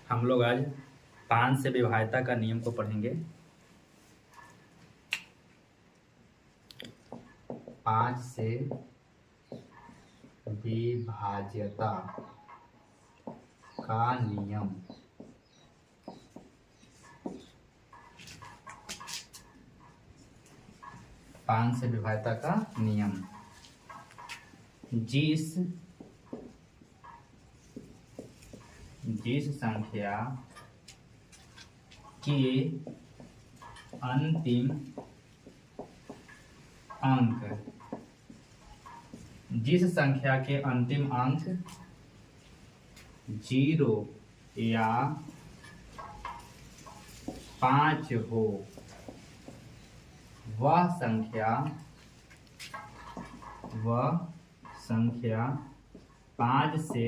हम लोग आज 5 से विभाज्यता का नियम को पढ़ेंगे। 5 से विभाज्यता का नियम। पाँच से विभाज्यता का नियम। जिस संख्या के अंतिम अंक जीरो या 5 हो, वह संख्या 5 से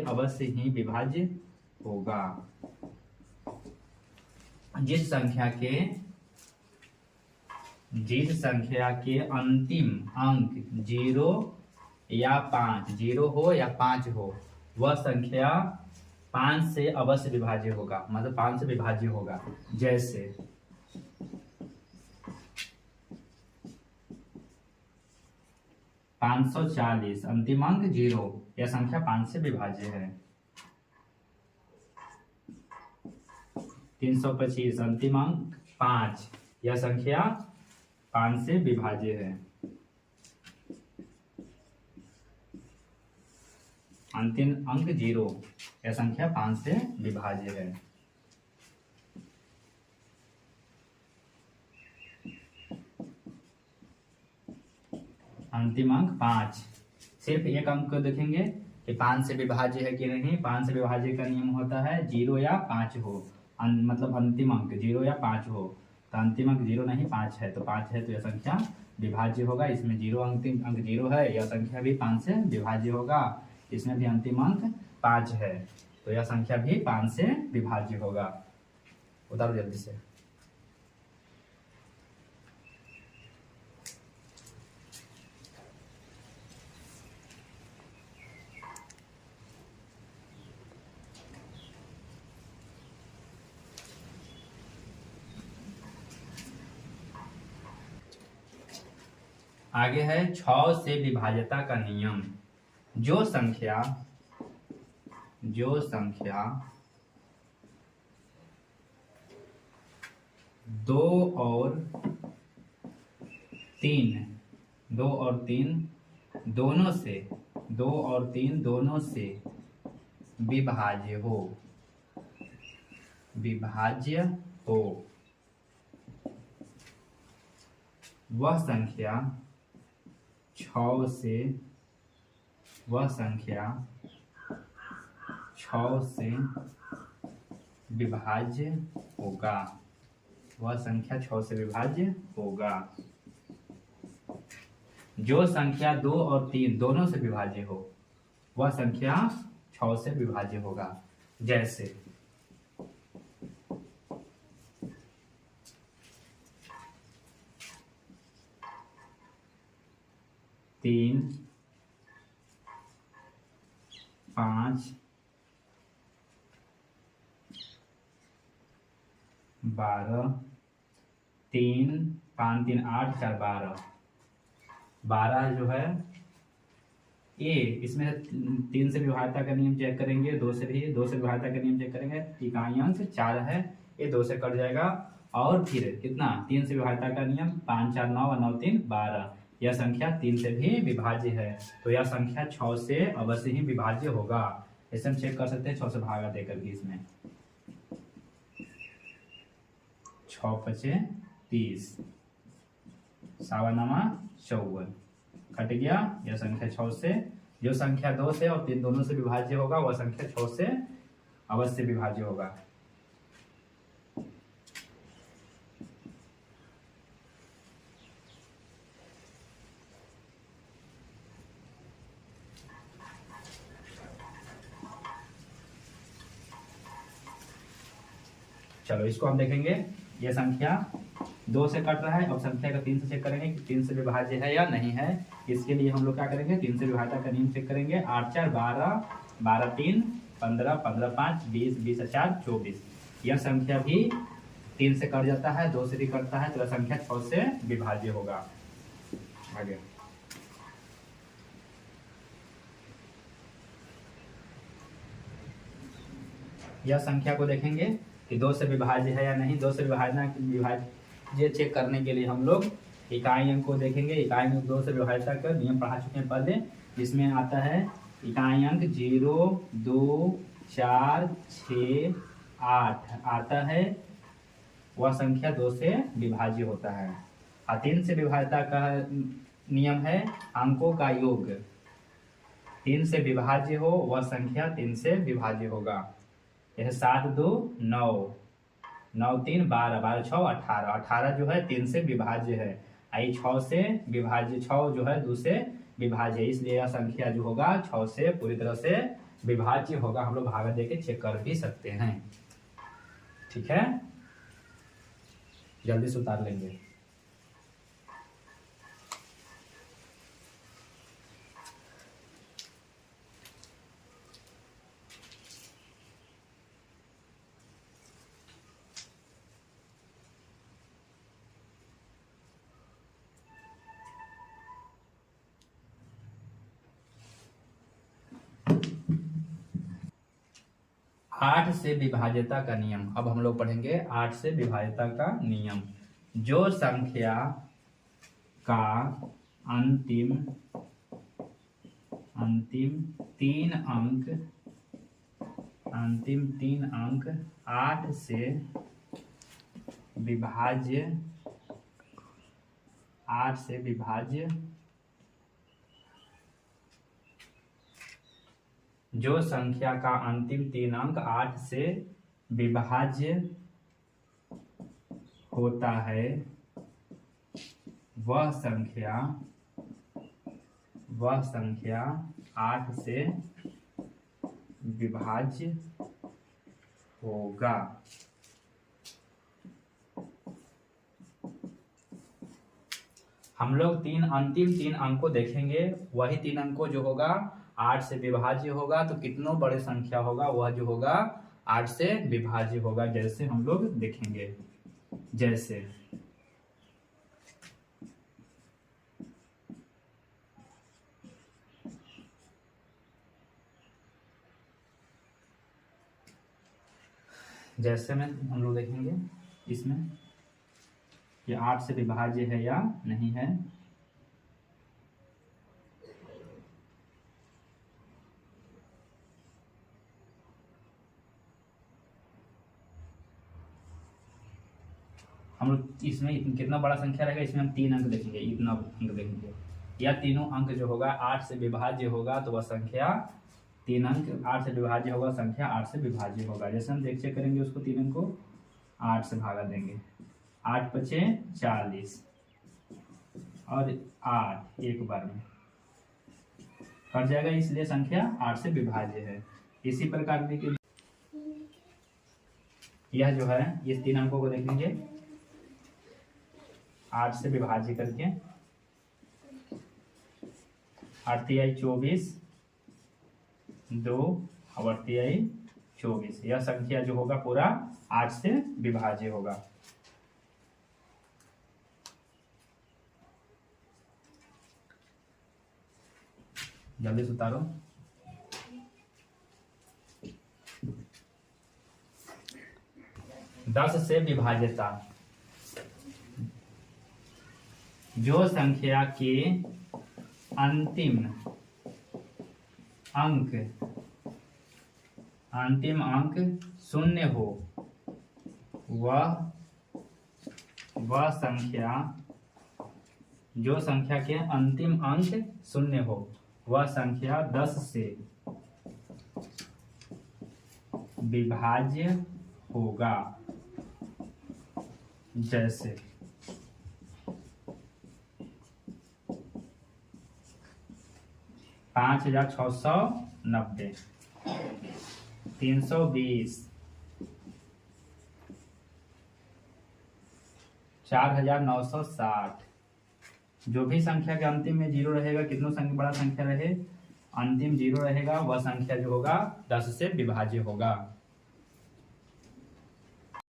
अवश्य ही विभाज्य होगा। जिस संख्या के अंतिम अंक 0 या 5 हो, वह संख्या 5 से अवश्य विभाज्य होगा, मतलब 5 से विभाज्य होगा। जैसे 540 अंतिम अंक 0, यह संख्या 5 से विभाज्य है। 325 अंतिम अंक 5, यह संख्या 5 से विभाज्य है। अंतिम अंक 0, यह संख्या 5 से विभाज्य है। अंतिम अंक 5, सिर्फ एक अंक को देखेंगे कि 5 से विभाज्य है कि नहीं। 5 से विभाज्य का नियम होता है 0 या 5 हो, मतलब अंतिम अंक 0 या 5 हो। तो अंतिम अंक 0 नहीं 5 है, तो 5 है तो यह संख्या विभाज्य होगा। इसमें 0 अंतिम अंक 0 है, यह संख्या भी 5 से विभाज्य होगा। इसमें भी अंतिम अंक 5 है, तो यह संख्या भी 5 से विभाज्य होगा। उतारो जल्दी से। आगे है 6 से विभाज्यता का नियम। जो संख्या 2 और 3 दोनों से विभाज्य हो, वह संख्या 6 से विभाज्य होगा। जो संख्या 2 और 3 दोनों से विभाज्य हो, वह संख्या 6 से विभाज्य होगा। जैसे 3, 5, 12, 3, 5, 3, 8, 4, 12 जो है ए। इसमें 3 से विभाज्यता का नियम चेक करेंगे, 2 से विभाज्यता का नियम चेक करेंगे। इकाई अंक 4 है, ये 2 से कट जाएगा। और फिर कितना 3 से विभाज्यता का नियम 5, 4, 9 और 9, 3, 12, यह संख्या 3 से भी विभाज्य है, तो यह संख्या 6 से अवश्य ही विभाज्य होगा। ऐसे हम चेक कर सकते हैं 6 से भागा देकर के। इसमें 6 पचे 30, 54 54 कट गया। यह संख्या 6 से, जो संख्या 2 से और 3 दोनों से विभाज्य होगा, वह संख्या 6 से अवश्य विभाज्य होगा। चलो इसको हम देखेंगे, ये संख्या 2 से कट रहा है। अब संख्या का 3 से चेक करेंगे कि 3 से विभाज्य है या नहीं है। इसके लिए हम लोग क्या करेंगे, 3 से विभाज्यता का नियम चेक करेंगे। 8 4 12, 12 3 15, 15 5 20, 20 4 24। यह संख्या भी 3 से कट जाता है, 2 से भी कटता है, तो यह संख्या 6 से विभाज्य होगा। आगे यह संख्या को देखेंगे कि 2 से विभाज्य है या नहीं। 2 से विभाज्य चेक करने के लिए हम लोग इकाई अंक को देखेंगे। इकाई अंक 2 से विभाज्यता का नियम पढ़ा चुके हैं पहले, जिसमें आता है इकाई अंक 0 2 4 6 8 आता है, वह संख्या 2 से विभाज्य होता है। और 3 से विभाज्यता का नियम है अंकों का योग। 3 से विभाज्य हो वह संख्या 3 से विभाज्य होगा। यह 7 2 9, 9 3 12, 12 6 18, 18 जो है 3 से विभाज्य है। आई 6 से विभाज्य, 6 जो है 2 से विभाज्य है, इसलिए यह संख्या जो होगा 6 से पूरी तरह से विभाज्य होगा। हम लोग भाग देके चेक कर भी सकते हैं। ठीक है, जल्दी से उतार लेंगे। आठ से विभाज्यता का नियम। अब हम लोग पढ़ेंगे 8 से विभाज्यता का नियम। जो संख्या का अंतिम तीन अंक 8 से विभाज्य जो संख्या का अंतिम 3 अंक 8 से विभाज्य होता है, वह संख्या 8 से विभाज्य होगा। हम लोग अंतिम 3 अंक को देखेंगे। वही 3 अंक को जो होगा 8 से विभाज्य होगा, तो कितनों बड़े संख्या होगा वह जो होगा 8 से विभाज्य होगा। जैसे हम लोग देखेंगे, जैसे में हम लोग देखेंगे इसमें ये 8 से विभाज्य है या नहीं है। हम लोग इसमें कितना बड़ा संख्या रहेगा, इसमें हम 3 अंक देखेंगे, इतना अंक देखेंगे। या तीनों अंक जो होगा 8 से विभाज्य होगा, तो वह संख्या 3 अंक 8 से विभाज्य होगा, संख्या 8 से विभाज्य होगा। जैसे हम चेक करेंगे उसको 3 अंक को 8 से भागा देंगे, 8 5 40 और 8 एक बार में कट जाएगा, इसलिए संख्या 8 से विभाज्य है। इसी प्रकार देखिए यह जो है इस 3 अंकों को देखेंगे 8 से विभाज्य करके 8 तिहाई 24 2 और 8 तिहाई 24। यह संख्या जो होगा पूरा 8 से विभाज्य होगा। जल्दी से उतारो। दस से विभाज्यता। जो संख्या के अंतिम अंक 0 हो, वह संख्या, जो संख्या के अंतिम अंक 0 हो वह संख्या 10 से विभाज्य होगा। जैसे 5690, 320, 4960। जो भी संख्या के अंतिम में जीरो रहेगा, कितनों संख्या बड़ा संख्या रहे, अंतिम जीरो रहेगा, वह संख्या जो होगा 10 से विभाज्य होगा।